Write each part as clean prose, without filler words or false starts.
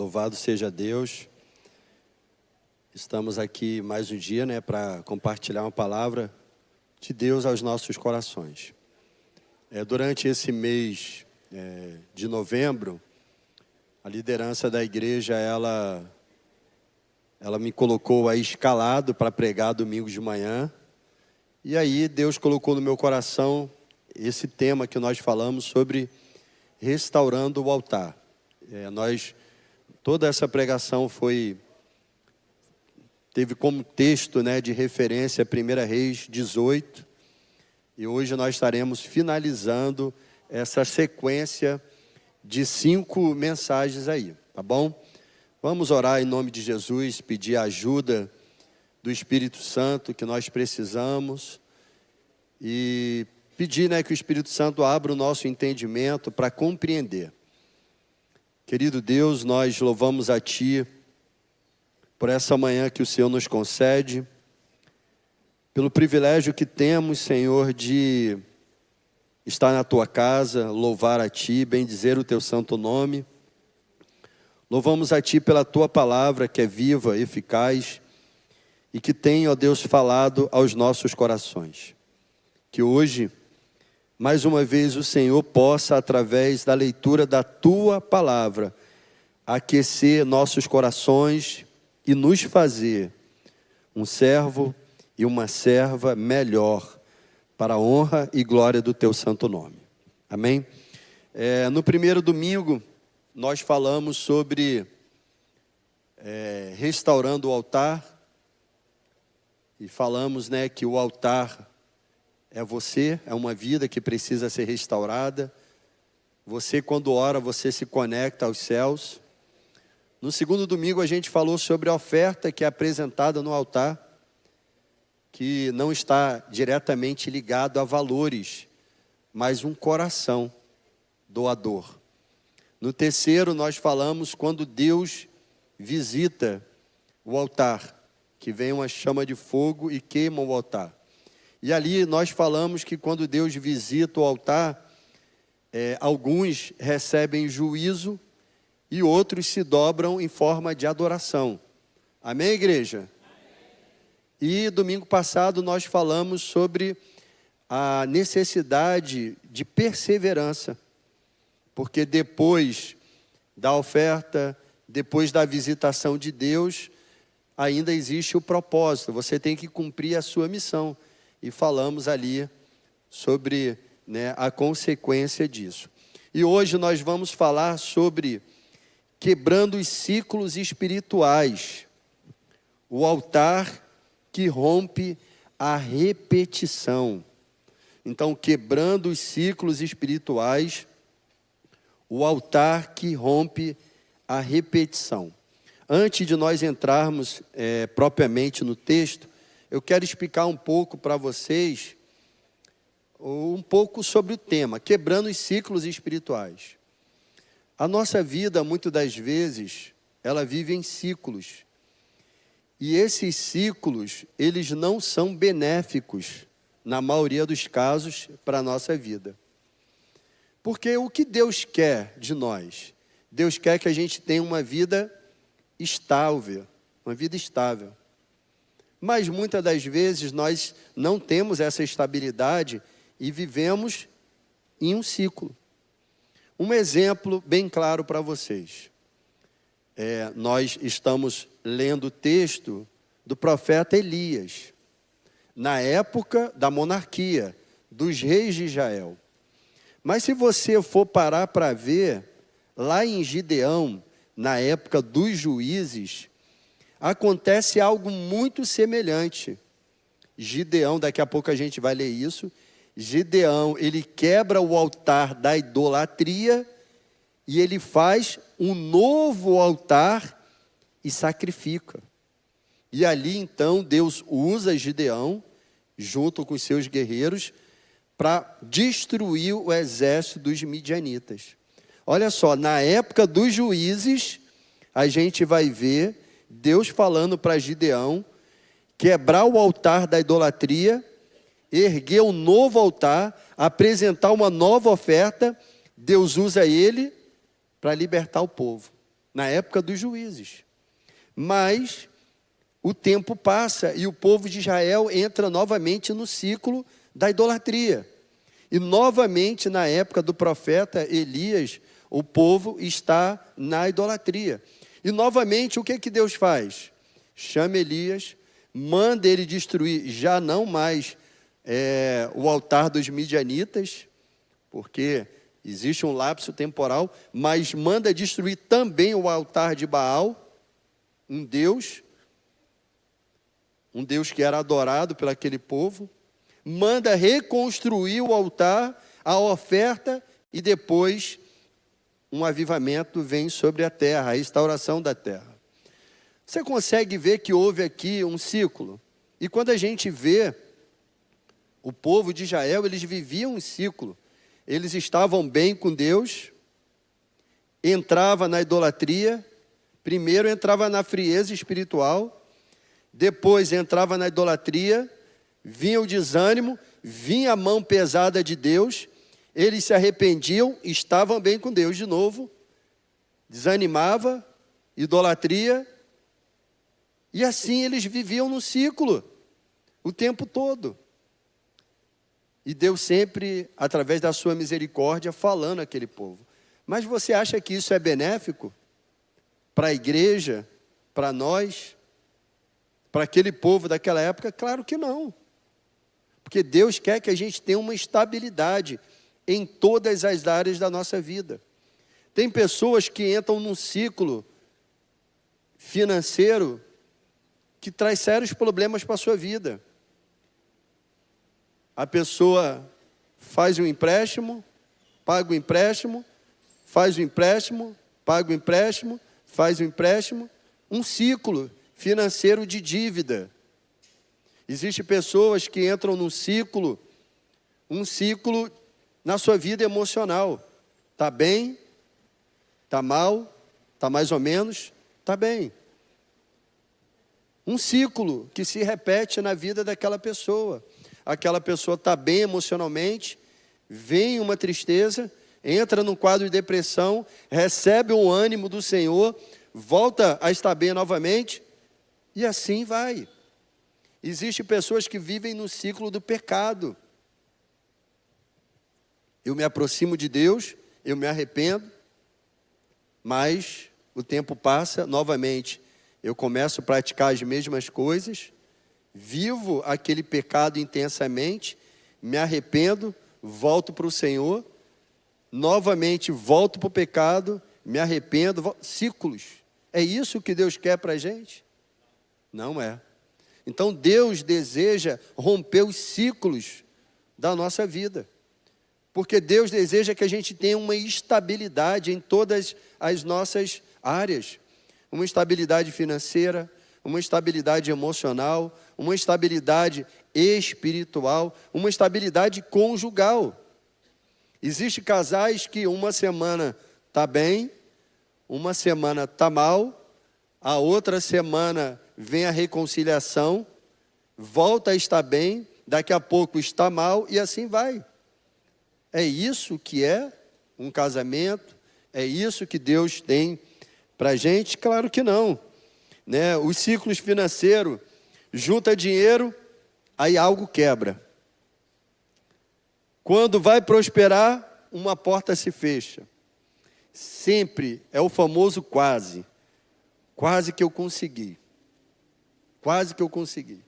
Louvado seja Deus. Estamos aqui mais um dia, para compartilhar uma palavra de Deus aos nossos corações. Durante esse mês de novembro, a liderança da igreja, ela me colocou aí escalado para pregar domingo de manhã. E aí Deus colocou no meu coração esse tema que nós falamos sobre restaurando o altar. Toda essa pregação teve como texto de referência 1 Reis 18. E hoje nós estaremos finalizando essa sequência de 5 mensagens aí, tá bom? Vamos orar em nome de Jesus, pedir a ajuda do Espírito Santo que nós precisamos e pedir que o Espírito Santo abra o nosso entendimento para compreender. Querido Deus, nós louvamos a Ti por essa manhã que o Senhor nos concede, pelo privilégio que temos, Senhor, de estar na Tua casa, louvar a Ti, bendizer o Teu santo nome. Louvamos a Ti pela Tua palavra que é viva, eficaz e que tem, ó Deus, falado aos nossos corações. Que hoje, mais uma vez, o Senhor possa, através da leitura da Tua palavra, aquecer nossos corações e nos fazer um servo e uma serva melhor para a honra e glória do Teu santo nome. Amém? No primeiro domingo, nós falamos sobre restaurando o altar e falamos que o altar é você, é uma vida que precisa ser restaurada. Você, quando ora, você se conecta aos céus. No segundo domingo, a gente falou sobre a oferta que é apresentada no altar, que não está diretamente ligado a valores, mas um coração doador. No terceiro, nós falamos quando Deus visita o altar, que vem uma chama de fogo e queima o altar. E ali nós falamos que quando Deus visita o altar, alguns recebem juízo e outros se dobram em forma de adoração. Amém, igreja? E domingo passado nós falamos sobre a necessidade de perseverança, porque depois da oferta, depois da visitação de Deus, ainda existe o propósito, você tem que cumprir a sua missão. E falamos ali sobre a consequência disso. E hoje nós vamos falar sobre quebrando os ciclos espirituais, o altar que rompe a repetição. Então, quebrando os ciclos espirituais, o altar que rompe a repetição. Antes de nós entrarmos propriamente no texto, eu quero explicar um pouco para vocês, um pouco sobre o tema, quebrando os ciclos espirituais. A nossa vida, muitas das vezes, ela vive em ciclos. E esses ciclos, eles não são benéficos, na maioria dos casos, para a nossa vida. Porque o que Deus quer de nós? Deus quer que a gente tenha uma vida estável, Mas muitas das vezes nós não temos essa estabilidade e vivemos em um ciclo. Um exemplo bem claro para vocês. Nós estamos lendo o texto do profeta Elias, na época da monarquia, dos reis de Israel. Mas se você for parar para ver, lá em Gideão, na época dos juízes, acontece algo muito semelhante. Gideão, daqui a pouco a gente vai ler isso. Gideão, ele quebra o altar da idolatria e ele faz um novo altar e sacrifica. E ali então Deus usa Gideão, junto com os seus guerreiros, para destruir o exército dos midianitas. Olha só, na época dos juízes, a gente vai ver Deus falando para Gideão quebrar o altar da idolatria, erguer um novo altar, apresentar uma nova oferta. Deus usa ele para libertar o povo. na época dos juízes. Mas o tempo passa e o povo de Israel entra novamente no ciclo da idolatria. E novamente, na época do profeta Elias, o povo está na idolatria. E novamente, o que Deus faz? Chama Elias, manda ele destruir, já não mais o altar dos midianitas, porque existe um lapso temporal, mas manda destruir também o altar de Baal, um Deus que era adorado por aquele povo, manda reconstruir o altar, a oferta, e depois um avivamento vem sobre a terra, a restauração da terra. Você consegue ver que houve aqui um ciclo? E quando a gente vê o povo de Israel, eles viviam um ciclo. Eles estavam bem com Deus, entrava na idolatria, primeiro entrava na frieza espiritual, depois entrava na idolatria, vinha o desânimo, vinha a mão pesada de Deus, eles se arrependiam, estavam bem com Deus de novo, desanimava, idolatria, e assim eles viviam no ciclo, o tempo todo. E Deus sempre, através da sua misericórdia, falando àquele povo. Mas você acha que isso é benéfico para a igreja, para nós, para aquele povo daquela época? Claro que não. Porque Deus quer que a gente tenha uma estabilidade em todas as áreas da nossa vida. Tem pessoas que entram num ciclo financeiro que traz sérios problemas para a sua vida. A pessoa faz um empréstimo, paga o empréstimo, faz o empréstimo, paga o empréstimo, faz o empréstimo, um ciclo financeiro de dívida. Existem pessoas que entram num ciclo, um ciclo na sua vida emocional. Está bem, está mal, está mais ou menos, está bem. Um ciclo que se repete na vida daquela pessoa. Aquela pessoa está bem emocionalmente, vem uma tristeza, entra num quadro de depressão, recebe um ânimo do Senhor, volta a estar bem novamente, e assim vai. Existem pessoas que vivem no ciclo do pecado. Eu me aproximo de Deus, eu me arrependo, mas o tempo passa, novamente, eu começo a praticar as mesmas coisas, vivo aquele pecado intensamente, me arrependo, volto para o Senhor, novamente volto para o pecado, me arrependo, ciclos. É isso que Deus quer para a gente? Não é. Então Deus deseja romper os ciclos da nossa vida. Porque Deus deseja que a gente tenha uma estabilidade em todas as nossas áreas. Uma estabilidade financeira, uma estabilidade emocional, uma estabilidade espiritual, uma estabilidade conjugal. Existem casais que uma semana está bem, uma semana está mal, a outra semana vem a reconciliação, volta a estar bem, daqui a pouco está mal e assim vai. É isso que é um casamento? É isso que Deus tem para a gente? Claro que não. Né? Os ciclos financeiros, junta dinheiro, aí algo quebra. Quando vai prosperar, uma porta se fecha. Sempre é o famoso quase. Quase que eu consegui. Quase que eu consegui.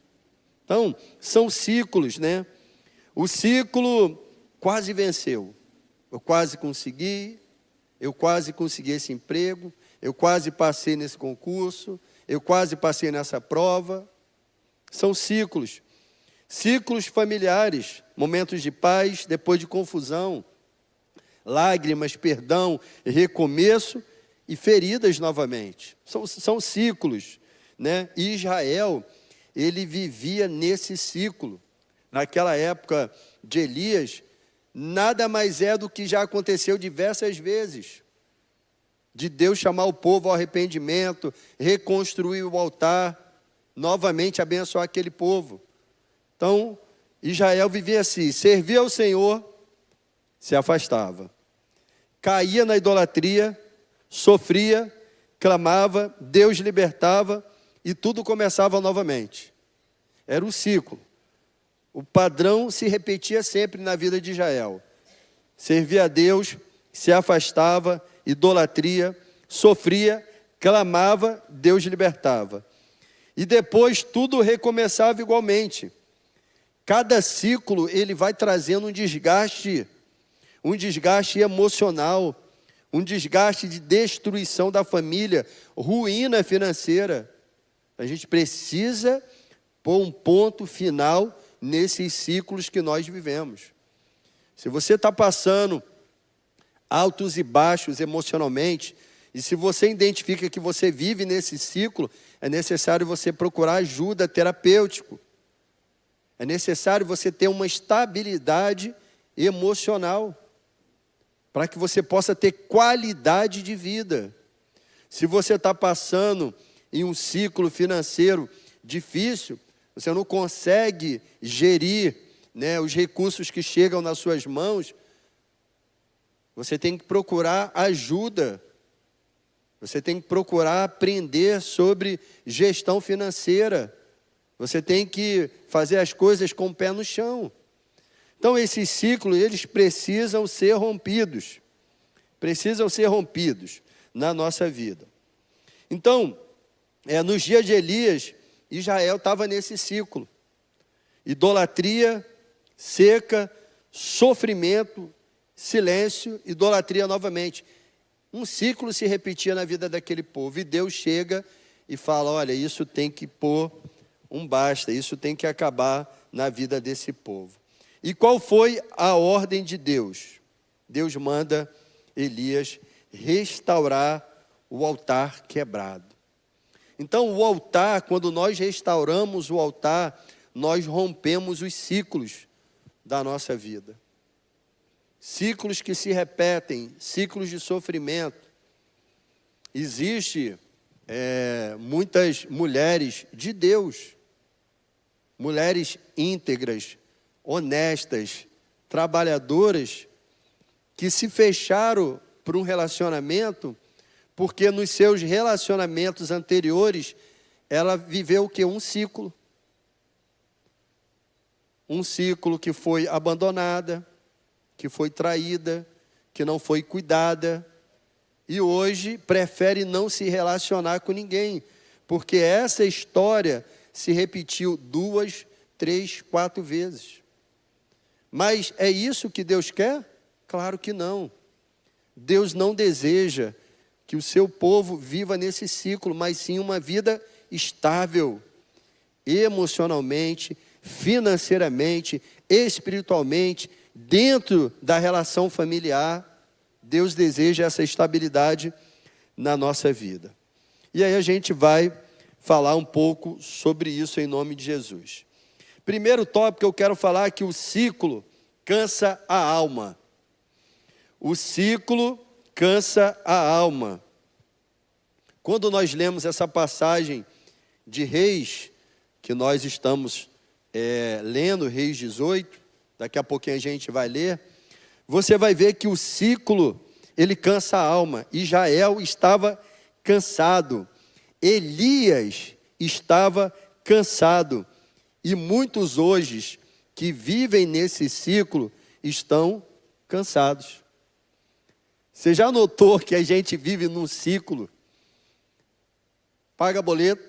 Então, são ciclos, né? O ciclo quase venceu. Eu quase consegui esse emprego, eu quase passei nesse concurso, eu quase passei nessa prova. São ciclos. Ciclos familiares, momentos de paz, depois de confusão, lágrimas, perdão, recomeço e feridas novamente. São ciclos, né? E Israel, ele vivia nesse ciclo. Naquela época de Elias, nada mais é do que já aconteceu diversas vezes. De Deus chamar o povo ao arrependimento, reconstruir o altar, novamente abençoar aquele povo. Então, Israel vivia assim, servia ao Senhor, se afastava. Caía na idolatria, sofria, clamava, Deus libertava e tudo começava novamente. Era um ciclo. O padrão se repetia sempre na vida de Israel. Servia a Deus, se afastava, idolatria, sofria, clamava, Deus libertava. E depois tudo recomeçava igualmente. Cada ciclo ele vai trazendo um desgaste emocional, um desgaste de destruição da família, ruína financeira. A gente precisa pôr um ponto final nesses ciclos que nós vivemos. Se você está passando altos e baixos emocionalmente, e se você identifica que você vive nesse ciclo, é necessário você procurar ajuda terapêutica. É necessário você ter uma estabilidade emocional, para que você possa ter qualidade de vida. Se você está passando em um ciclo financeiro difícil, você não consegue gerir, né, os recursos que chegam nas suas mãos, você tem que procurar ajuda. Você tem que procurar aprender sobre gestão financeira. Você tem que fazer as coisas com o pé no chão. Então, esses ciclos, eles precisam ser rompidos. Precisam ser rompidos na nossa vida. Então, nos dias de Elias, Israel estava nesse ciclo. Idolatria, seca, sofrimento, silêncio, idolatria novamente. Um ciclo se repetia na vida daquele povo. E Deus chega e fala, olha, isso tem que pôr um basta, isso tem que acabar na vida desse povo. E qual foi a ordem de Deus? Deus manda Elias restaurar o altar quebrado. Então, o altar, quando nós restauramos o altar, nós rompemos os ciclos da nossa vida. Ciclos que se repetem, ciclos de sofrimento. Existe muitas mulheres de Deus, mulheres íntegras, honestas, trabalhadoras, que se fecharam para um relacionamento, porque nos seus relacionamentos anteriores, ela viveu o quê? Um ciclo. Um ciclo que foi abandonada, que foi traída, que não foi cuidada, e hoje prefere não se relacionar com ninguém, porque essa história se repetiu 2, 3, 4 vezes. Mas é isso que Deus quer? Claro que não. Deus não deseja que o seu povo viva nesse ciclo, mas sim uma vida estável, emocionalmente, financeiramente, espiritualmente, dentro da relação familiar. Deus deseja essa estabilidade na nossa vida. E aí a gente vai falar um pouco sobre isso em nome de Jesus. Primeiro tópico que eu quero falar é que o ciclo cansa a alma. O ciclo cansa a alma. Quando nós lemos essa passagem de Reis, que nós estamos lendo, Reis 18, daqui a pouquinho a gente vai ler, você vai ver que o ciclo, ele cansa a alma. Israel estava cansado. Elias estava cansado. E muitos hoje que vivem nesse ciclo estão cansados. Você já notou que a gente vive num ciclo? Paga boleto,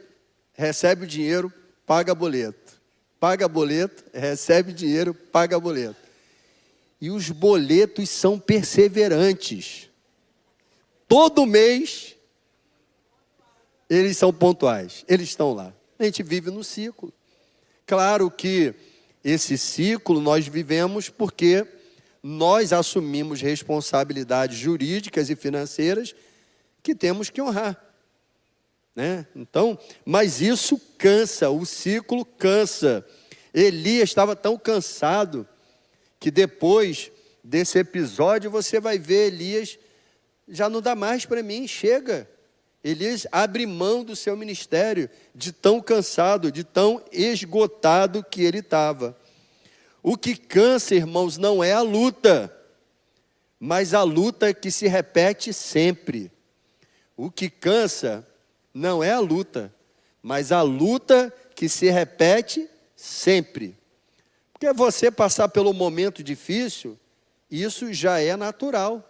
recebe o dinheiro, paga boleto. Paga boleto, recebe dinheiro, paga boleto. E os boletos são perseverantes. Todo mês, eles são pontuais. Eles estão lá. A gente vive no ciclo. Claro que esse ciclo nós vivemos porque nós assumimos responsabilidades jurídicas e financeiras que temos que honrar, né? Então, mas isso cansa, o ciclo cansa. Elias estava tão cansado que depois desse episódio você vai ver Elias, já não dá mais para mim, chega. Elias abre mão do seu ministério, de tão cansado, de tão esgotado que ele estava. O que cansa, irmãos, não é a luta, mas a luta que se repete sempre. O que cansa não é a luta, mas a luta que se repete sempre. Porque você passar pelo momento difícil, isso já é natural,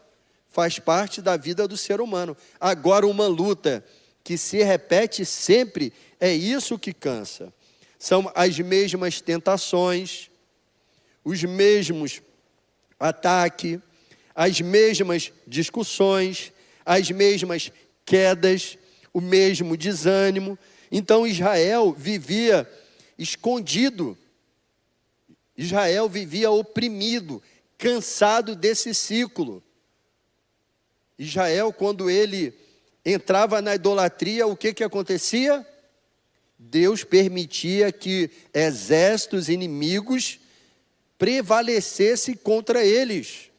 faz parte da vida do ser humano. Agora, uma luta que se repete sempre, é isso que cansa. São as mesmas tentações, os mesmos ataques, as mesmas discussões, as mesmas quedas, o mesmo desânimo. Então Israel vivia escondido, Israel vivia oprimido, cansado desse ciclo. Israel, quando ele entrava na idolatria, o que acontecia? Deus permitia que exércitos inimigos prevalecessem contra eles.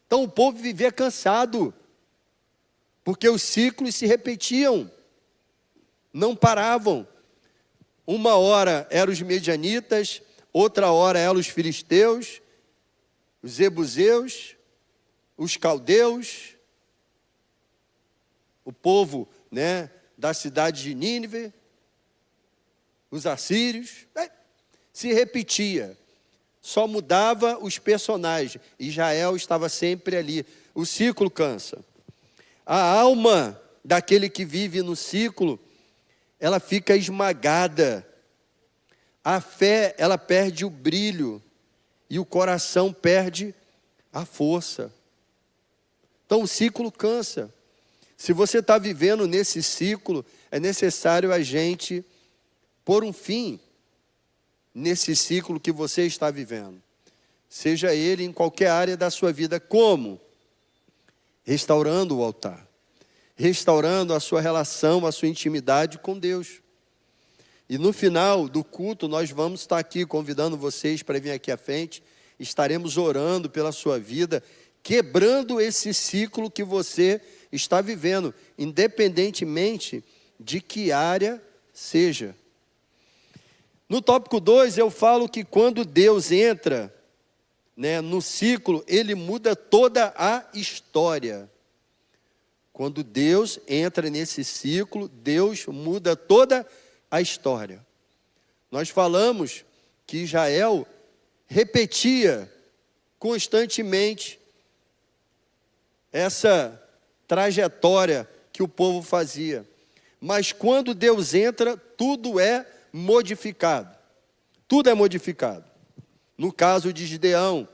Então o povo vivia cansado, porque os ciclos se repetiam, não paravam. Uma hora eram os medianitas, outra hora eram os filisteus, os jebuseus, os caldeus, o povo, da cidade de Nínive, os assírios, se repetia, só mudava os personagens. Israel estava sempre ali. O ciclo cansa. A alma daquele que vive no ciclo, ela fica esmagada. A fé, ela perde o brilho e o coração perde a força. Então o ciclo cansa. Se você está vivendo nesse ciclo, é necessário a gente pôr um fim nesse ciclo que você está vivendo. Seja ele em qualquer área da sua vida. Como? Restaurando o altar. Restaurando a sua relação, a sua intimidade com Deus. E no final do culto, nós vamos estar aqui convidando vocês para vir aqui à frente. Estaremos orando pela sua vida, quebrando esse ciclo que você está vivendo, independentemente de que área seja. No tópico 2, eu falo que quando Deus entra, no ciclo, ele muda toda a história. Quando Deus entra nesse ciclo, Deus muda toda a história. Nós falamos que Israel repetia constantemente essa trajetória que o povo fazia. Mas quando Deus entra, tudo é modificado. Tudo é modificado. No caso de Gideão,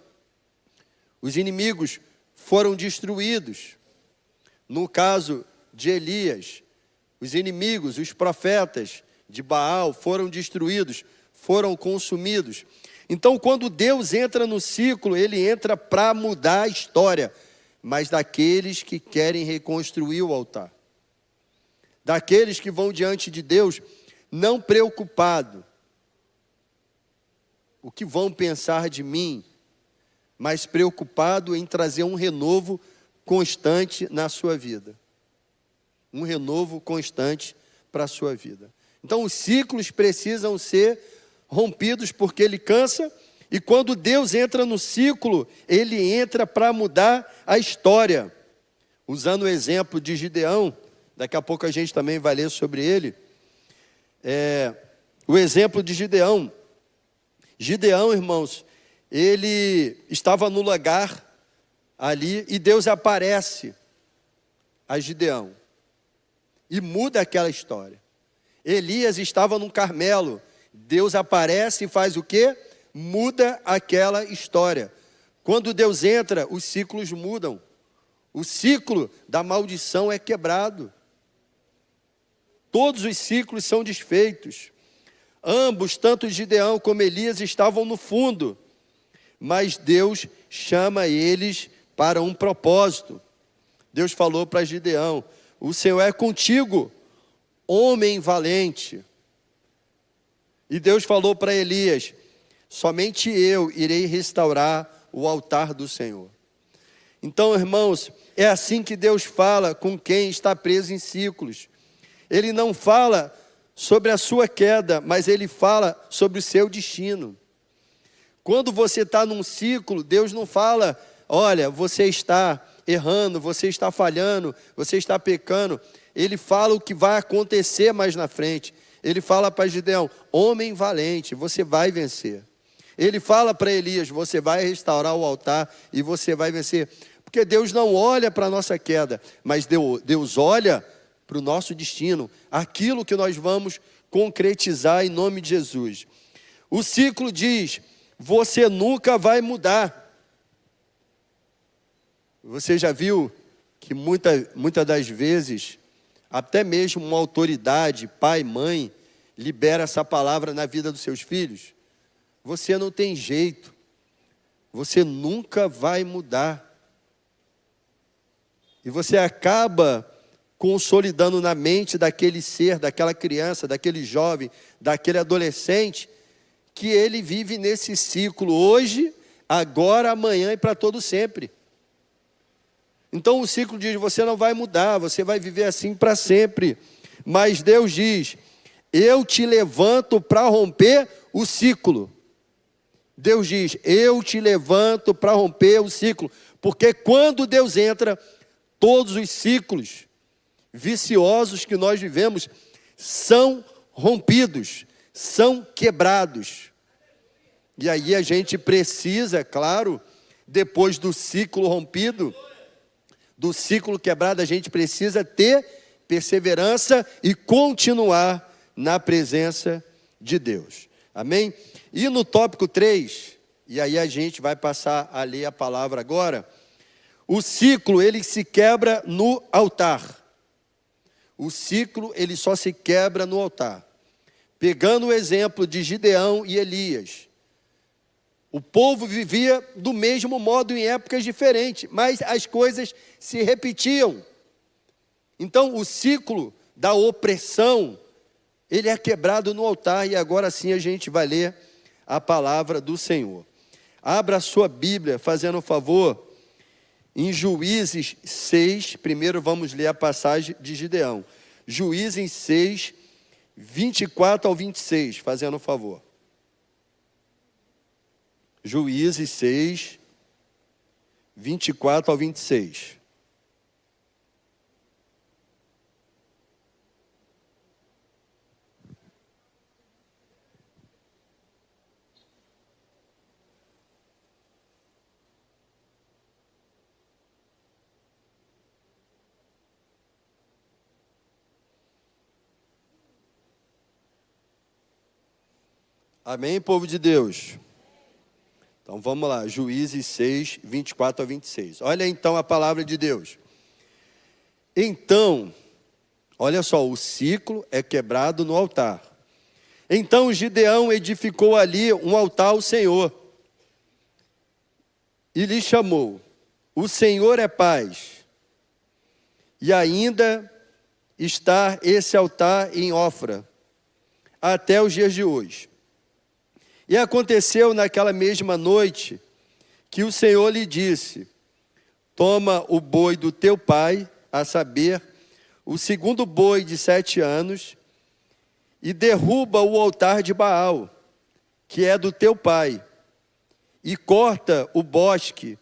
os inimigos foram destruídos. No caso de Elias, os inimigos, os profetas de Baal foram destruídos, foram consumidos. Então, quando Deus entra no ciclo, ele entra para mudar a história, mas daqueles que querem reconstruir o altar. Daqueles que vão diante de Deus não preocupado o que vão pensar de mim, mas preocupado em trazer um renovo constante na sua vida. Um renovo constante para a sua vida. Então os ciclos precisam ser rompidos porque ele cansa, e quando Deus entra no ciclo, ele entra para mudar a história. Usando o exemplo de Gideão, daqui a pouco a gente também vai ler sobre ele. O exemplo de Gideão. Gideão, irmãos, ele estava no lagar ali e Deus aparece a Gideão e muda aquela história. Elias estava no Carmelo, Deus aparece e faz o quê? Muda aquela história. Quando Deus entra, os ciclos mudam. O ciclo da maldição é quebrado. Todos os ciclos são desfeitos. Ambos, tanto Gideão como Elias, estavam no fundo, mas Deus chama eles para um propósito. Deus falou para Gideão: o Senhor é contigo, homem valente. E Deus falou para Elias: somente eu irei restaurar o altar do Senhor. Então, irmãos, é assim que Deus fala com quem está preso em ciclos. Ele não fala sobre a sua queda, mas ele fala sobre o seu destino. Quando você está num ciclo, Deus não fala: olha, você está errando, você está falhando, você está pecando. Ele fala o que vai acontecer mais na frente. Ele fala para Gideão: homem valente, você vai vencer. Ele fala para Elias: você vai restaurar o altar e você vai vencer. Porque Deus não olha para a nossa queda, mas Deus olha para o nosso destino, aquilo que nós vamos concretizar em nome de Jesus. O ciclo diz: você nunca vai mudar. Você já viu que muitas das vezes, até mesmo uma autoridade, pai, mãe, libera essa palavra na vida dos seus filhos? Você não tem jeito, você nunca vai mudar. E você acaba consolidando na mente daquele ser, daquela criança, daquele jovem, daquele adolescente, que ele vive nesse ciclo hoje, agora, amanhã e para todo sempre. Então o ciclo diz: você não vai mudar, você vai viver assim para sempre. Mas Deus diz: eu te levanto para romper o ciclo. Deus diz: eu te levanto para romper o ciclo. Porque quando Deus entra, todos os ciclos viciosos que nós vivemos são rompidos, são quebrados. E aí a gente precisa, claro, depois do ciclo rompido, do ciclo quebrado, a gente precisa ter perseverança e continuar na presença de Deus. Amém? E no tópico 3, e aí a gente vai passar a ler a palavra agora. O ciclo, ele se quebra no altar. O ciclo, ele só se quebra no altar. Pegando o exemplo de Gideão e Elias. O povo vivia do mesmo modo em épocas diferentes, mas as coisas se repetiam. Então o ciclo da opressão, ele é quebrado no altar. E agora sim a gente vai ler a palavra do Senhor. Abra a sua Bíblia, fazendo um favor, em Juízes 6, primeiro vamos ler a passagem de Gideão. Juízes 6, 24 ao 26, fazendo um favor. Juízes 6, 24 ao 26. Amém, povo de Deus? Então vamos lá, Juízes 6, 24 a 26. Olha então a palavra de Deus. Então, olha só, o ciclo é quebrado no altar. Então Gideão edificou ali um altar ao Senhor. E lhe chamou: o Senhor é paz. E ainda está esse altar em Ofra, até os dias de hoje. E aconteceu naquela mesma noite, que o Senhor lhe disse: toma o boi do teu pai, a saber, o segundo boi de 7 anos, e derruba o altar de Baal, que é do teu pai, e corta o bosque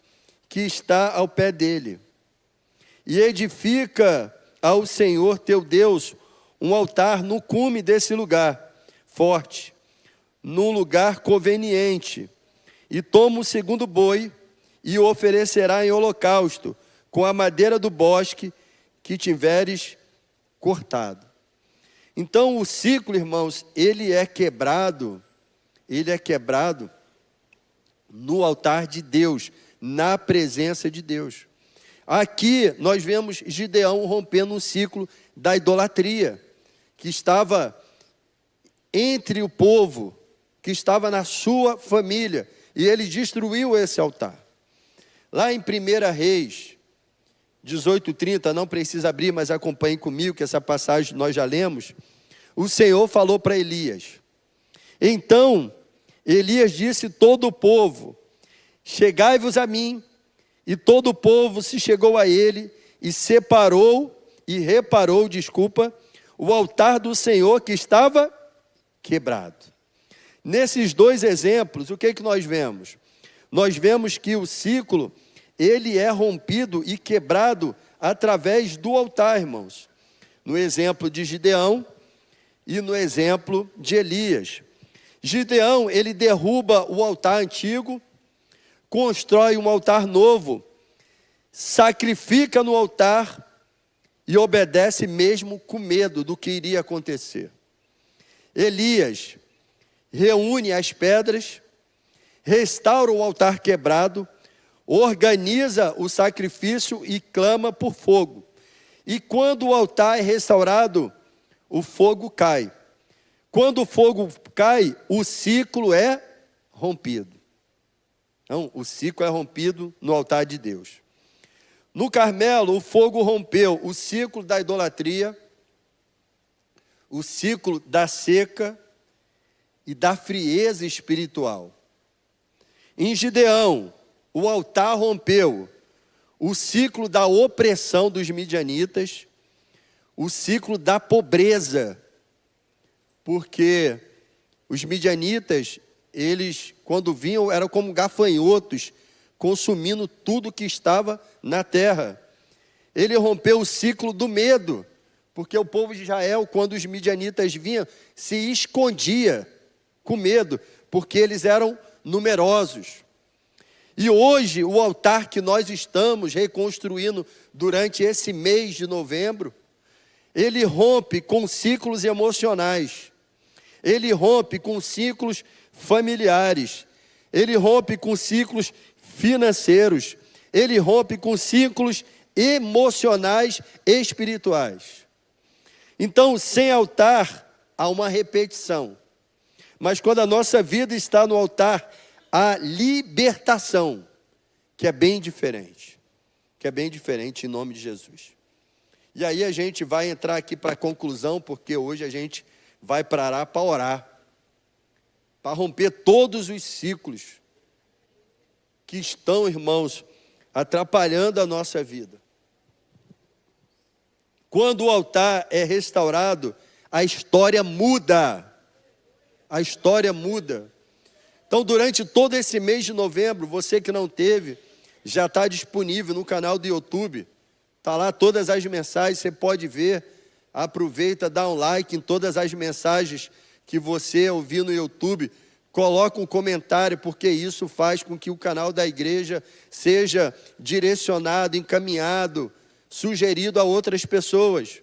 que está ao pé dele, e edifica ao Senhor teu Deus um altar no cume desse lugar, forte, num lugar conveniente, e toma o segundo boi, e o oferecerá em holocausto, com a madeira do bosque que tiveres cortado. Então o ciclo, irmãos, ele é quebrado no altar de Deus, na presença de Deus. Aqui nós vemos Gideão rompendo um ciclo da idolatria, que estava entre o povo, que estava na sua família, e ele destruiu esse altar. Lá em 1 Reis 18:30, não precisa abrir, mas acompanhe comigo, que essa passagem nós já lemos. O Senhor falou para Elias. Então Elias disse: todo o povo, chegai-vos a mim. E todo o povo se chegou a ele, e reparou, o altar do Senhor que estava quebrado. Nesses dois exemplos, o que nós vemos? Nós vemos que o ciclo, ele é rompido e quebrado através do altar, irmãos. No exemplo de Gideão e no exemplo de Elias. Gideão, ele derruba o altar antigo, constrói um altar novo, sacrifica no altar e obedece mesmo com medo do que iria acontecer. Elias reúne as pedras, restaura o altar quebrado, organiza o sacrifício e clama por fogo. E quando o altar é restaurado, o fogo cai. Quando o fogo cai, o ciclo é rompido. Então, o ciclo é rompido no altar de Deus. No Carmelo, o fogo rompeu o ciclo da idolatria, o ciclo da seca e da frieza espiritual. Em Gideão, o altar rompeu o ciclo da opressão dos midianitas, o ciclo da pobreza, porque os midianitas, eles, quando vinham, eram como gafanhotos, consumindo tudo que estava na terra. Ele rompeu o ciclo do medo, porque o povo de Israel, quando os midianitas vinham, se escondia com medo, porque eles eram numerosos. E hoje, o altar que nós estamos reconstruindo durante esse mês de novembro, ele rompe com ciclos emocionais, ele rompe com ciclos familiares, ele rompe com ciclos financeiros, ele rompe com ciclos emocionais e espirituais. Então, sem altar, há uma repetição. Mas quando a nossa vida está no altar, há libertação, que é bem diferente. Que é bem diferente em nome de Jesus. E aí a gente vai entrar aqui para a conclusão, porque hoje a gente vai parar para orar. Para romper todos os ciclos que estão, irmãos, atrapalhando a nossa vida. Quando o altar é restaurado, a história muda. A história muda. Então, durante todo esse mês de novembro, você que não teve, já está disponível no canal do YouTube. Está lá todas as mensagens, você pode ver. Aproveita, dá um like em todas as mensagens que você ouvir no YouTube. Coloca um comentário, porque isso faz com que o canal da igreja seja direcionado, encaminhado, sugerido a outras pessoas.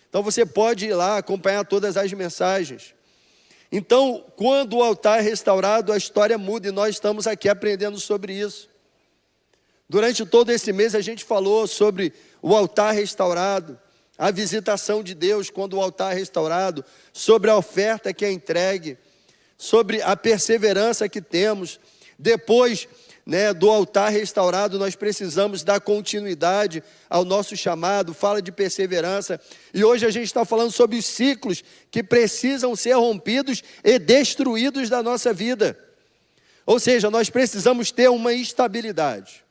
Então você pode ir lá acompanhar todas as mensagens. Então, quando o altar é restaurado, a história muda e nós estamos aqui aprendendo sobre isso. Durante todo esse mês a gente falou sobre o altar restaurado, a visitação de Deus quando o altar é restaurado, sobre a oferta que é entregue, sobre a perseverança que temos. Depois, do altar restaurado, nós precisamos dar continuidade ao nosso chamado, fala de perseverança. E hoje a gente está falando sobre os ciclos que precisam ser rompidos e destruídos da nossa vida. Ou seja, nós precisamos ter uma estabilidade.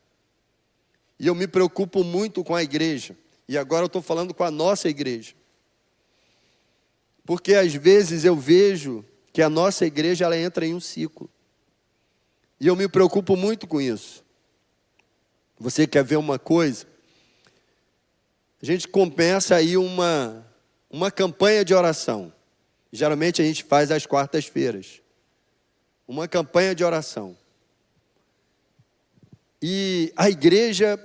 E eu me preocupo muito com a igreja. E agora eu estou falando com a nossa igreja. Porque às vezes eu vejo que a nossa igreja ela entra em um ciclo. E eu me preocupo muito com isso. Você quer ver uma coisa? A gente começa aí uma campanha de oração. Geralmente a gente faz às quartas-feiras. Uma campanha de oração. E a igreja,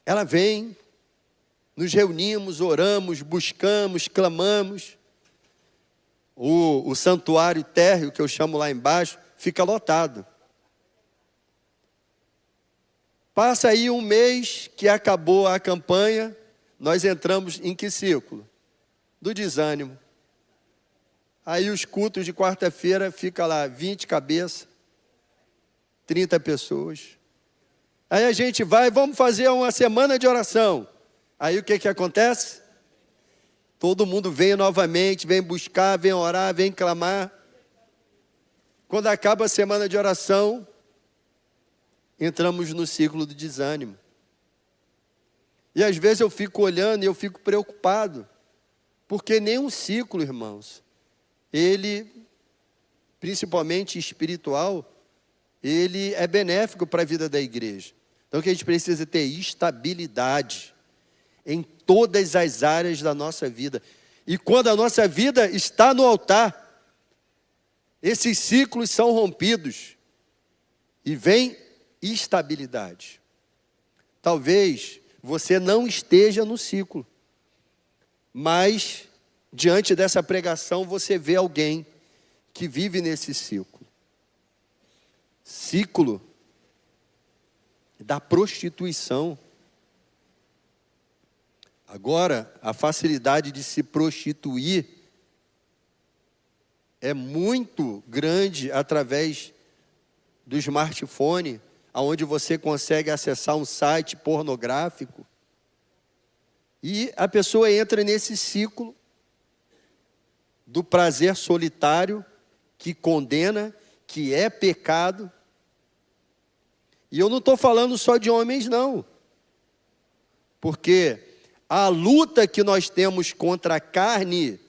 ela vem, nos reunimos, oramos, buscamos, clamamos. O santuário térreo, que eu chamo lá embaixo, fica lotado. Passa aí um mês que acabou a campanha, nós entramos em que ciclo? Do desânimo. Aí os cultos de quarta-feira fica lá 20 cabeças, 30 pessoas. Aí a gente vai, vamos fazer uma semana de oração. Aí o que acontece? Todo mundo vem novamente, vem buscar, vem orar, vem clamar. Quando acaba a semana de oração, entramos no ciclo do desânimo. E às vezes eu fico olhando e eu fico preocupado. Porque nenhum ciclo, irmãos, ele, principalmente espiritual, ele é benéfico para a vida da igreja. Então que a gente precisa ter estabilidade em todas as áreas da nossa vida. E quando a nossa vida está no altar, esses ciclos são rompidos e vem estabilidade. Talvez você não esteja no ciclo, mas diante dessa pregação você vê alguém que vive nesse ciclo. Ciclo da prostituição. Agora, a facilidade de se prostituir é muito grande através do smartphone, onde você consegue acessar um site pornográfico. E a pessoa entra nesse ciclo do prazer solitário, que condena, que é pecado. E eu não estou falando só de homens, não. Porque a luta que nós temos contra a carne,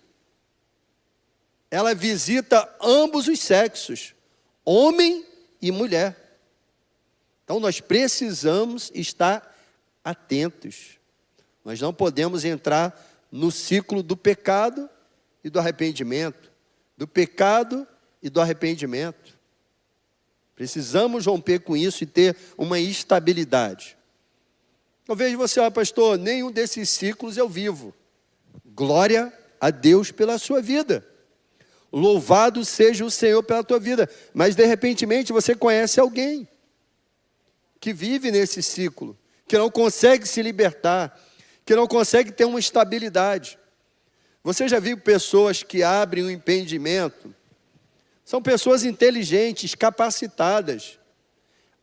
ela visita ambos os sexos, homem e mulher. Então nós precisamos estar atentos. Nós não podemos entrar no ciclo do pecado e do arrependimento. Do pecado e do arrependimento. Precisamos romper com isso e ter uma estabilidade. Talvez você, pastor, nenhum desses ciclos eu vivo. Glória a Deus pela sua vida. Louvado seja o Senhor pela tua vida. Mas de repentemente você conhece alguém que vive nesse ciclo, que não consegue se libertar, que não consegue ter uma estabilidade. Você já viu pessoas que abrem um empreendimento? São pessoas inteligentes, capacitadas.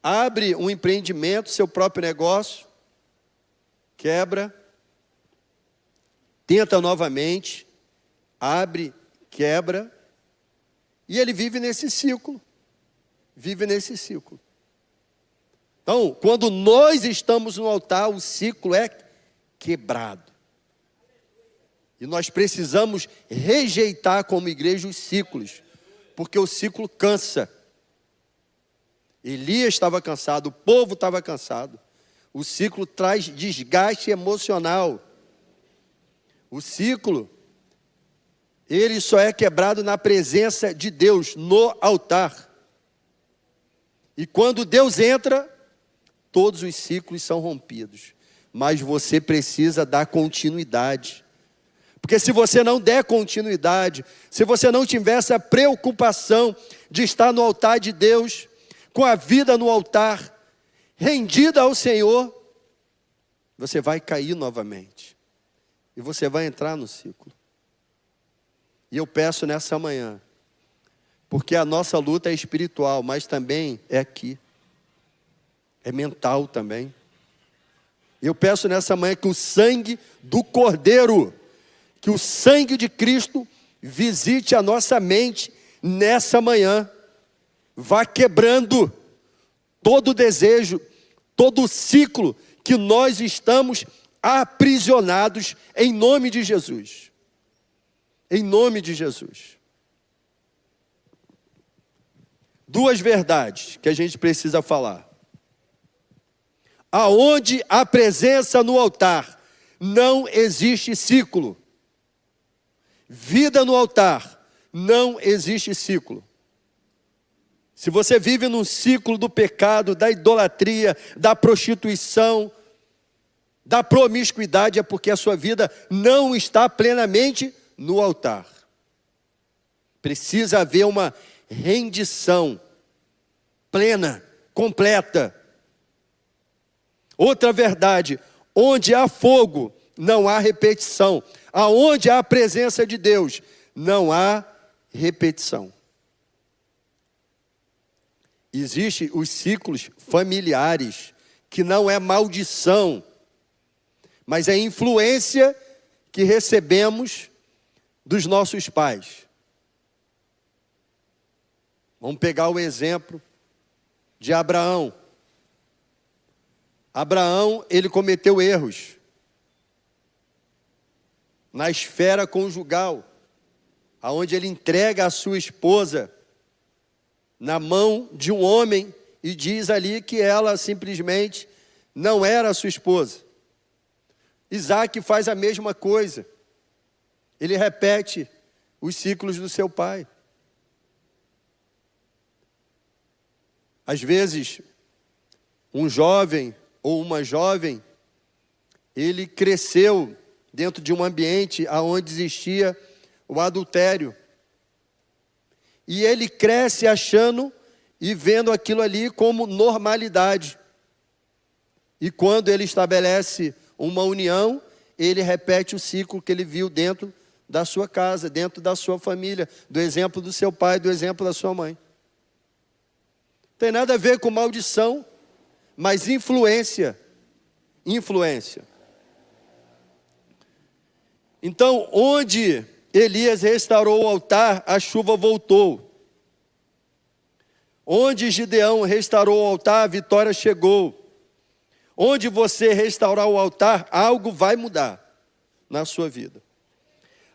Abre um empreendimento, seu próprio negócio, quebra, tenta novamente, abre, quebra, e ele vive nesse ciclo. Vive nesse ciclo. Então, quando nós estamos no altar, o ciclo é quebrado. E nós precisamos rejeitar como igreja os ciclos, porque o ciclo cansa. Elias estava cansado, o povo estava cansado. O ciclo traz desgaste emocional. O ciclo, ele só é quebrado na presença de Deus, no altar. E quando Deus entra, todos os ciclos são rompidos. Mas você precisa dar continuidade. Porque se você não der continuidade, se você não tiver essa preocupação de estar no altar de Deus, com a vida no altar, rendida ao Senhor, você vai cair novamente. E você vai entrar no ciclo. E eu peço nessa manhã, porque a nossa luta é espiritual, mas também é aqui. É mental também. Eu peço nessa manhã que o sangue do Cordeiro, que o sangue de Cristo visite a nossa mente nessa manhã. Vá quebrando todo o desejo, todo o ciclo que nós estamos aprisionados em nome de Jesus. Em nome de Jesus. Duas verdades que a gente precisa falar. Aonde há presença no altar, não existe ciclo. Vida no altar, não existe ciclo. Se você vive num ciclo do pecado, da idolatria, da prostituição, da promiscuidade, é porque a sua vida não está plenamente no altar. Precisa haver uma rendição plena, completa. Outra verdade, onde há fogo, não há repetição. Aonde há a presença de Deus, não há repetição. Existem os ciclos familiares, que não é maldição, mas é influência que recebemos dos nossos pais. Vamos pegar o exemplo de Abraão. Abraão, ele cometeu erros na esfera conjugal, aonde ele entrega a sua esposa na mão de um homem e diz ali que ela simplesmente não era a sua esposa. Isaac faz a mesma coisa. Ele repete os ciclos do seu pai. Às vezes, um jovem ou uma jovem, ele cresceu dentro de um ambiente onde existia o adultério. E ele cresce achando e vendo aquilo ali como normalidade. E quando ele estabelece uma união, ele repete o ciclo que ele viu dentro da sua casa, dentro da sua família, do exemplo do seu pai, do exemplo da sua mãe. Não tem nada a ver com maldição, mas influência. Influência. Então, onde Elias restaurou o altar, a chuva voltou. Onde Gideão restaurou o altar, a vitória chegou. Onde você restaurar o altar, algo vai mudar na sua vida.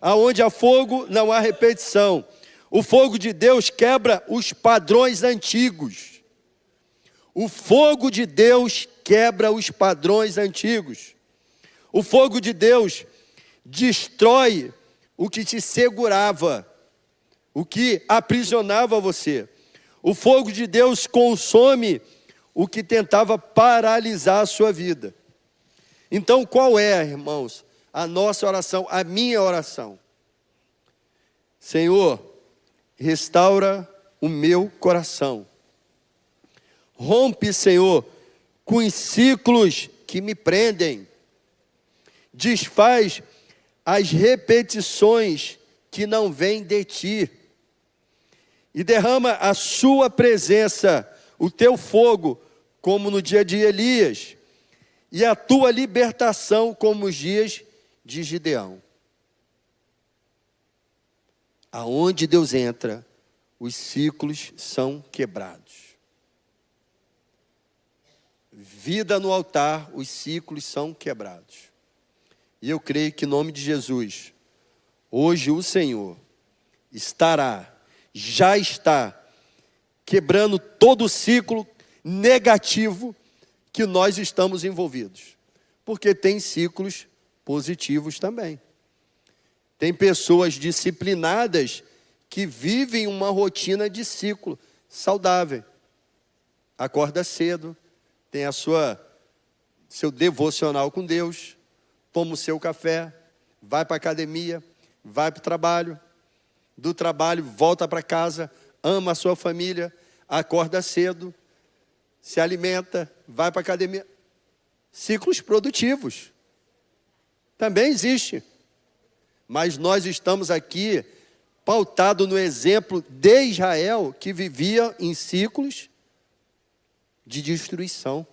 Aonde há fogo, não há repetição. O fogo de Deus quebra os padrões antigos. O fogo de Deus quebra os padrões antigos. O fogo de Deus destrói o que te segurava, o que aprisionava você. O fogo de Deus consome o que tentava paralisar a sua vida. Então, qual é, irmãos, a nossa oração, a minha oração? Senhor, restaura o meu coração. Rompe, Senhor, com os ciclos que me prendem. Desfaz as repetições que não vêm de ti. E derrama a sua presença, o teu fogo, como no dia de Elias, e a tua libertação, como os dias de Gideão. Aonde Deus entra, os ciclos são quebrados. Vida no altar, os ciclos são quebrados. E eu creio que em nome de Jesus, hoje o Senhor já está quebrando todo o ciclo negativo que nós estamos envolvidos. Porque tem ciclos positivos também. Tem pessoas disciplinadas que vivem uma rotina de ciclo saudável. Acorda cedo, tem seu devocional com Deus, toma o seu café, vai para a academia, vai para o trabalho, do trabalho volta para casa, ama a sua família, acorda cedo, se alimenta, vai para a academia. Ciclos produtivos. Também existe. Mas nós estamos aqui pautados no exemplo de Israel, que vivia em ciclos de destruição,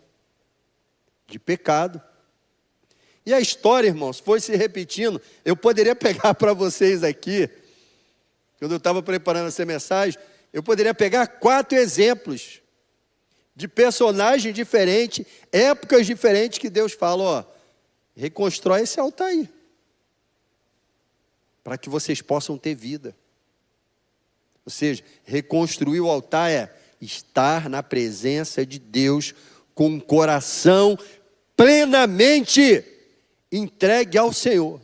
de pecado. E a história, irmãos, foi se repetindo. Eu poderia pegar para vocês aqui, quando eu estava preparando essa mensagem, eu poderia pegar 4 exemplos de personagens diferentes, épocas diferentes, que Deus fala, ó, reconstrói esse altar aí, para que vocês possam ter vida. Ou seja, reconstruir o altar é estar na presença de Deus com o coração plenamente entregue ao Senhor.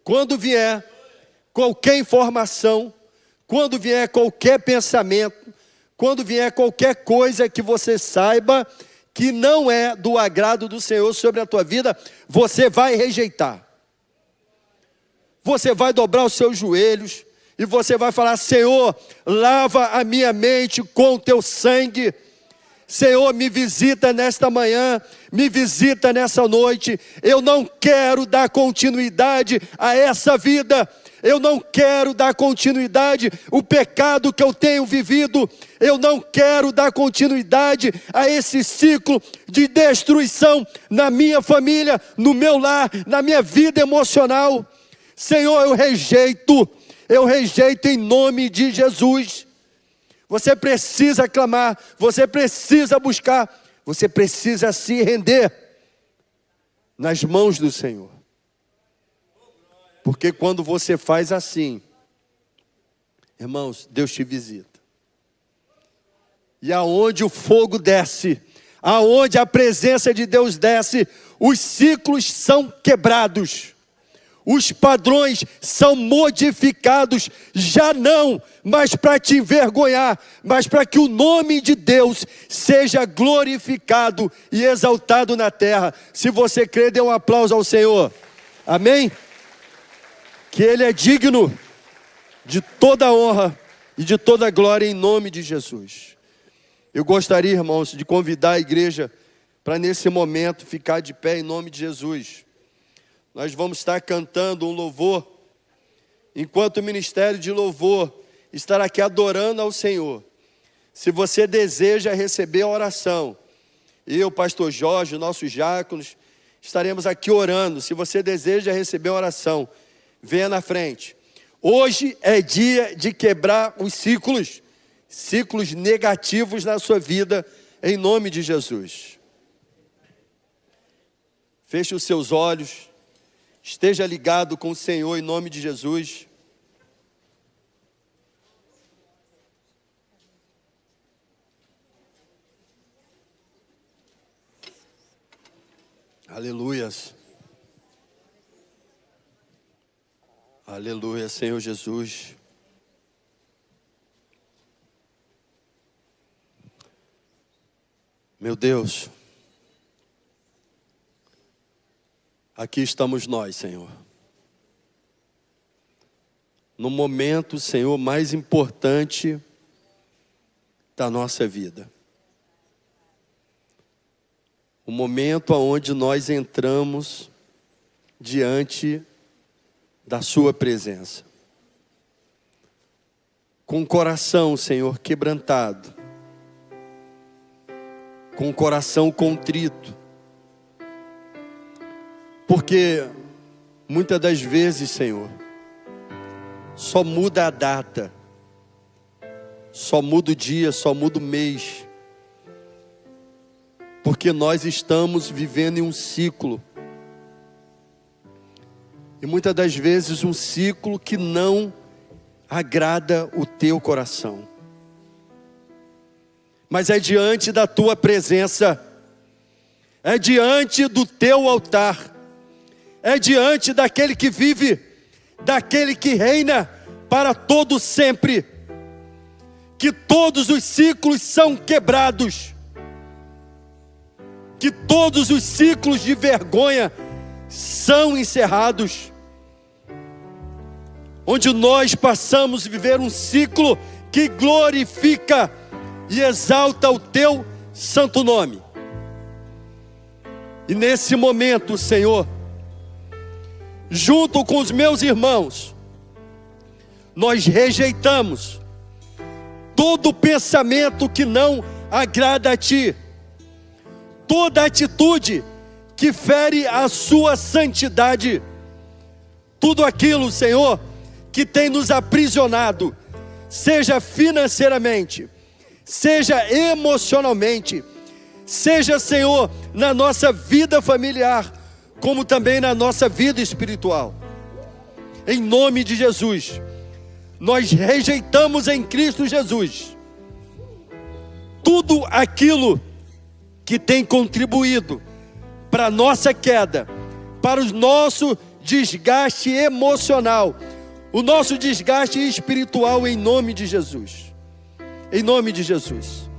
Quando vier qualquer informação, quando vier qualquer pensamento, quando vier qualquer coisa que você saiba que não é do agrado do Senhor sobre a tua vida, você vai rejeitar. Você vai dobrar os seus joelhos e você vai falar, Senhor, lava a minha mente com o teu sangue. Senhor, me visita nesta manhã, me visita nessa noite. Eu não quero dar continuidade a essa vida. Eu não quero dar continuidade ao pecado que eu tenho vivido. Eu não quero dar continuidade a esse ciclo de destruição na minha família, no meu lar, na minha vida emocional. Senhor, eu rejeito em nome de Jesus. Você precisa clamar, você precisa buscar, você precisa se render nas mãos do Senhor. Porque quando você faz assim, irmãos, Deus te visita. E aonde o fogo desce, aonde a presença de Deus desce, os ciclos são quebrados. Os padrões são modificados, já não mais para te envergonhar, mas para que o nome de Deus seja glorificado e exaltado na terra. Se você crê, dê um aplauso ao Senhor. Amém? Que Ele é digno de toda honra e de toda glória em nome de Jesus. Eu gostaria, irmãos, de convidar a igreja para nesse momento ficar de pé em nome de Jesus. Nós vamos estar cantando um louvor, enquanto o ministério de louvor estará aqui adorando ao Senhor. Se você deseja receber a oração, eu, pastor Jorge, nossos diáconos, estaremos aqui orando. Se você deseja receber a oração, venha na frente. Hoje é dia de quebrar os ciclos negativos na sua vida, em nome de Jesus. Feche os seus olhos. Esteja ligado com o Senhor em nome de Jesus. Aleluias. Aleluia, Senhor Jesus. Meu Deus. Aqui estamos nós, Senhor. No momento, Senhor, mais importante da nossa vida. O momento onde nós entramos diante da Sua presença. Com o coração, Senhor, quebrantado. Com o coração contrito. Porque muitas das vezes, Senhor, só muda a data, só muda o dia, só muda o mês. Porque nós estamos vivendo em um ciclo. E muitas das vezes um ciclo que não agrada o teu coração. Mas é diante da tua presença, é diante do teu altar, é diante daquele que vive, daquele que reina para todo sempre, que todos os ciclos são quebrados, que todos os ciclos de vergonha são encerrados, onde nós passamos a viver um ciclo que glorifica e exalta o teu santo nome. E nesse momento, Senhor, junto com os meus irmãos, nós rejeitamos todo pensamento que não agrada a Ti, toda atitude que fere a Sua santidade, tudo aquilo, Senhor, que tem nos aprisionado, seja financeiramente, seja emocionalmente, seja, Senhor, na nossa vida familiar, como também na nossa vida espiritual. Em nome de Jesus, nós rejeitamos em Cristo Jesus tudo aquilo que tem contribuído para a nossa queda, para o nosso desgaste emocional, o nosso desgaste espiritual, em nome de Jesus. Em nome de Jesus.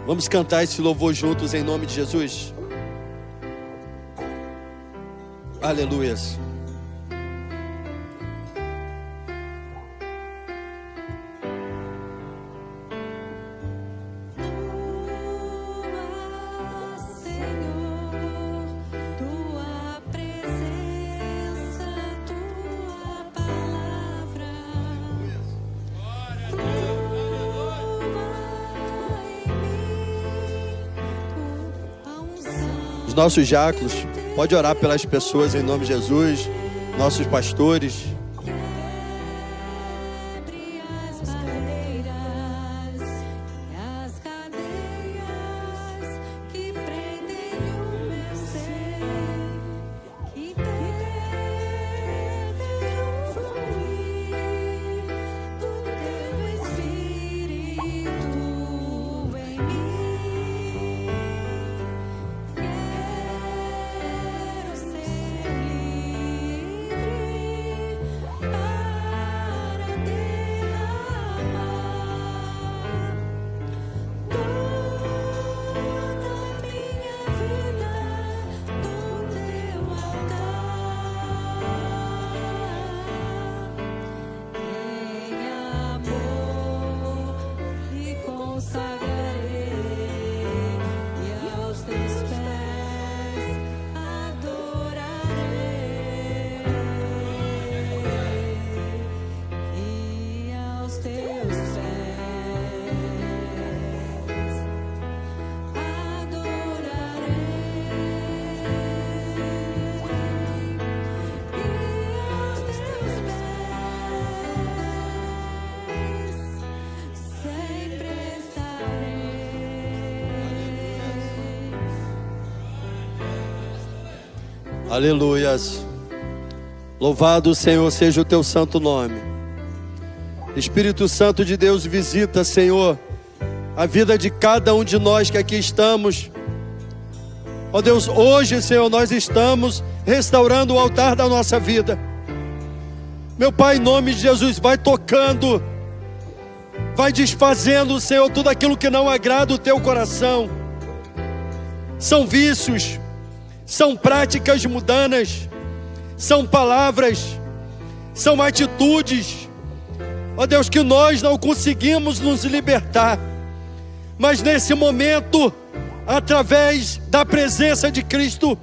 Vamos cantar esse louvor juntos em nome de Jesus. Aleluias. Os nossos diáconos, pode orar pelas pessoas em nome de Jesus, nossos pastores. Aleluias. Louvado, Senhor, seja o teu santo nome. Espírito Santo de Deus, visita, Senhor, a vida de cada um de nós que aqui estamos. Ó Deus, hoje, Senhor, nós estamos restaurando o altar da nossa vida. Meu Pai, em nome de Jesus, vai tocando, vai desfazendo, Senhor, tudo aquilo que não agrada o teu coração. São vícios, são práticas mundanas, são palavras, são atitudes, ó Deus, que nós não conseguimos nos libertar. Mas nesse momento, através da presença de Cristo,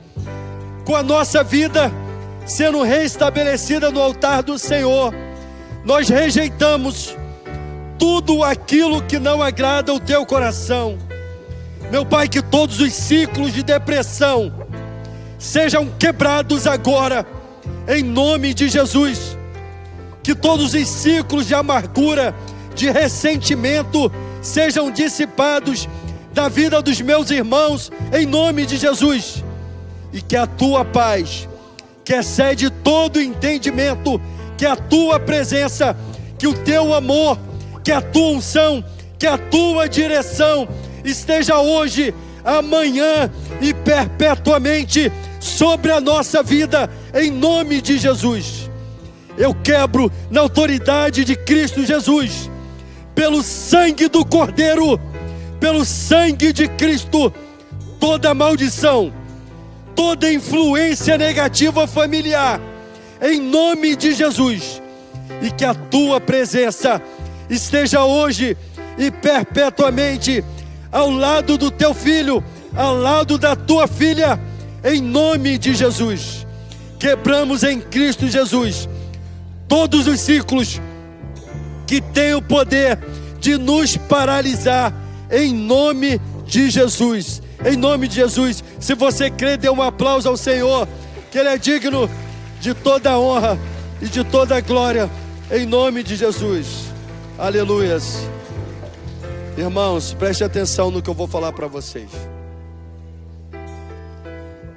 com a nossa vida sendo restabelecida no altar do Senhor, nós rejeitamos tudo aquilo que não agrada o teu coração. Meu Pai, que todos os ciclos de depressão sejam quebrados agora, em nome de Jesus. Que todos os ciclos de amargura, de ressentimento, sejam dissipados da vida dos meus irmãos, em nome de Jesus. E que a tua paz, que excede todo entendimento, que a tua presença, que o teu amor, que a tua unção, que a tua direção esteja hoje, amanhã e perpetuamente sobre a nossa vida, em nome de Jesus. Eu quebro na autoridade de Cristo Jesus, pelo sangue do Cordeiro, pelo sangue de Cristo, toda maldição, toda influência negativa familiar, em nome de Jesus. E que a tua presença esteja hoje e perpetuamente ao lado do teu filho, ao lado da tua filha, em nome de Jesus. Quebramos em Cristo Jesus todos os ciclos que têm o poder de nos paralisar, em nome de Jesus. Em nome de Jesus. Se você crê, dê um aplauso ao Senhor, que Ele é digno de toda a honra e de toda a glória, em nome de Jesus. Aleluias. Irmãos, preste atenção no que eu vou falar para vocês.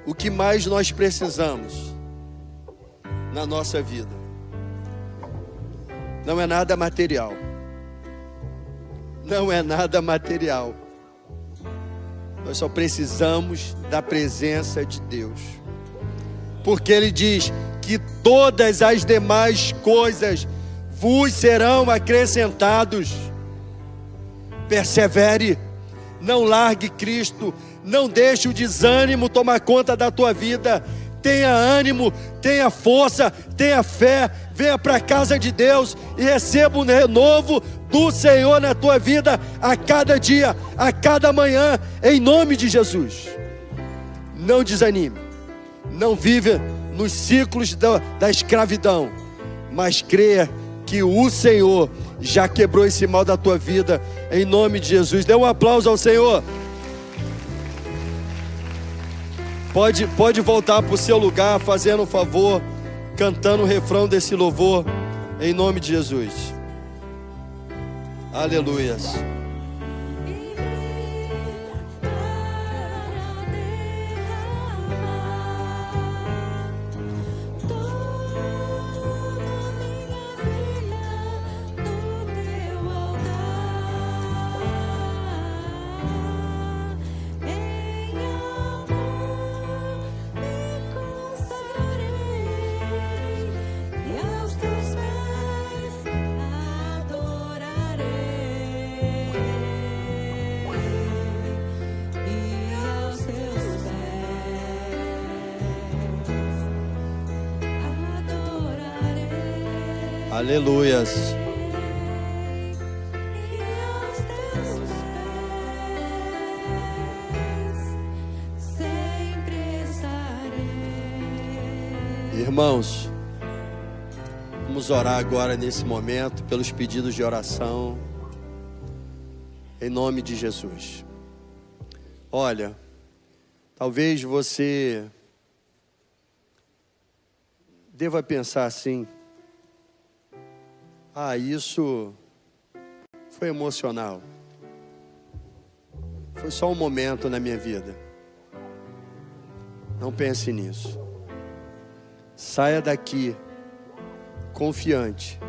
O que mais nós precisamos na nossa vida não é nada material. Não é nada material. Nós só precisamos da presença de Deus. Porque Ele diz que todas as demais coisas vos serão acrescentados. Persevere, não largue Cristo, não deixe o desânimo tomar conta da tua vida. Tenha ânimo, tenha força, tenha fé, venha para a casa de Deus e receba um renovo do Senhor na tua vida a cada dia, a cada manhã, em nome de Jesus. Não desanime, não viva nos ciclos da escravidão, mas creia que o Senhor já quebrou esse mal da tua vida, em nome de Jesus. Dê um aplauso ao Senhor. Pode voltar para o seu lugar, fazendo um favor, cantando o refrão desse louvor, em nome de Jesus. Aleluias. Aleluias. Irmãos, vamos orar agora nesse momento pelos pedidos de oração, em nome de Jesus. Olha, talvez você deva pensar assim: isso foi emocional, foi só um momento na minha vida. Não pense nisso. saia daqui confiante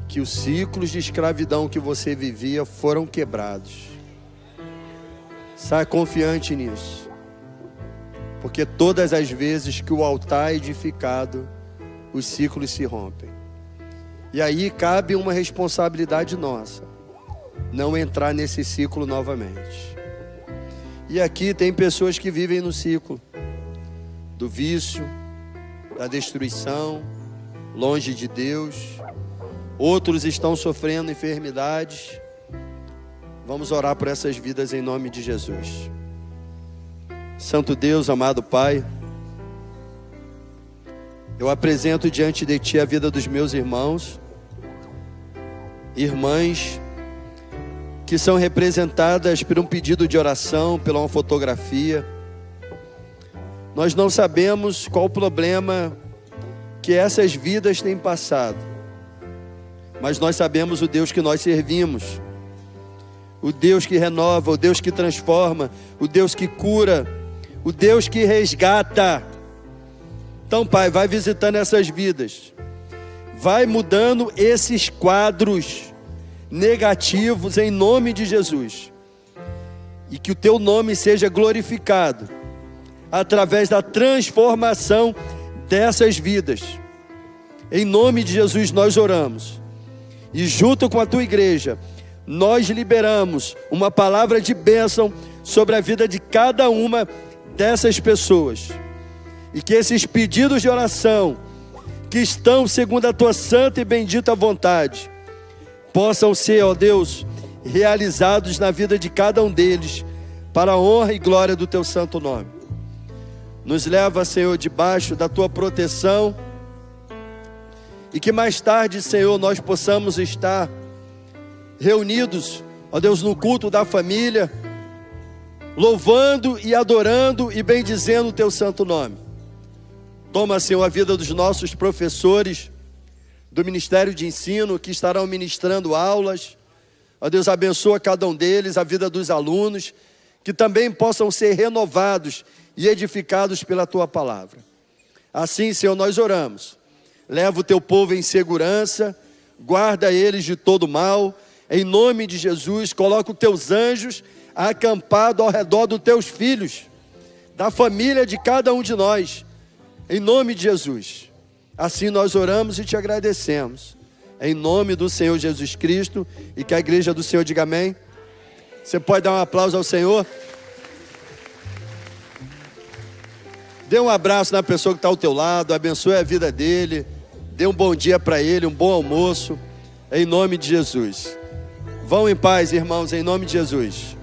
que os ciclos de escravidão que você vivia foram quebrados. Saia confiante nisso, porque todas as vezes que o altar é edificado, os ciclos se rompem. E aí cabe uma responsabilidade nossa, não entrar nesse ciclo novamente. E aqui tem pessoas que vivem no ciclo do vício, da destruição, longe de Deus. Outros estão sofrendo enfermidades. Vamos orar por essas vidas em nome de Jesus. Santo Deus, amado Pai, eu apresento diante de Ti a vida dos meus irmãos, irmãs, que são representadas por um pedido de oração, pela uma fotografia. Nós não sabemos qual o problema que essas vidas têm passado, mas nós sabemos o Deus que nós servimos, o Deus que renova, o Deus que transforma, o Deus que cura, o Deus que resgata. Então, Pai, vai visitando essas vidas, vai mudando esses quadros negativos em nome de Jesus, e que o Teu nome seja glorificado através da transformação dessas vidas. Em nome de Jesus nós oramos, e junto com a Tua igreja nós liberamos uma palavra de bênção sobre a vida de cada uma dessas pessoas, e que esses pedidos de oração que estão segundo a Tua santa e bendita vontade possam ser, ó Deus, realizados na vida de cada um deles, para a honra e glória do Teu santo nome. Nos leva, Senhor, debaixo da Tua proteção, e que mais tarde, Senhor, nós possamos estar reunidos, ó Deus, no culto da família, louvando e adorando e bendizendo o Teu santo nome. Toma, Senhor, a vida dos nossos professores do Ministério de Ensino, que estarão ministrando aulas. Ó Deus, abençoa cada um deles, a vida dos alunos, que também possam ser renovados e edificados pela Tua palavra. Assim, Senhor, nós oramos. Leva o Teu povo em segurança, guarda eles de todo mal. Em nome de Jesus, coloca os Teus anjos acampados ao redor dos Teus filhos, da família de cada um de nós. Em nome de Jesus. Assim nós oramos e Te agradecemos. Em nome do Senhor Jesus Cristo. E que a igreja do Senhor diga amém. Você pode dar um aplauso ao Senhor? Dê um abraço na pessoa que está ao teu lado. Abençoe a vida dele. Dê um bom dia para ele, um bom almoço. Em nome de Jesus. Vão em paz, irmãos, em nome de Jesus.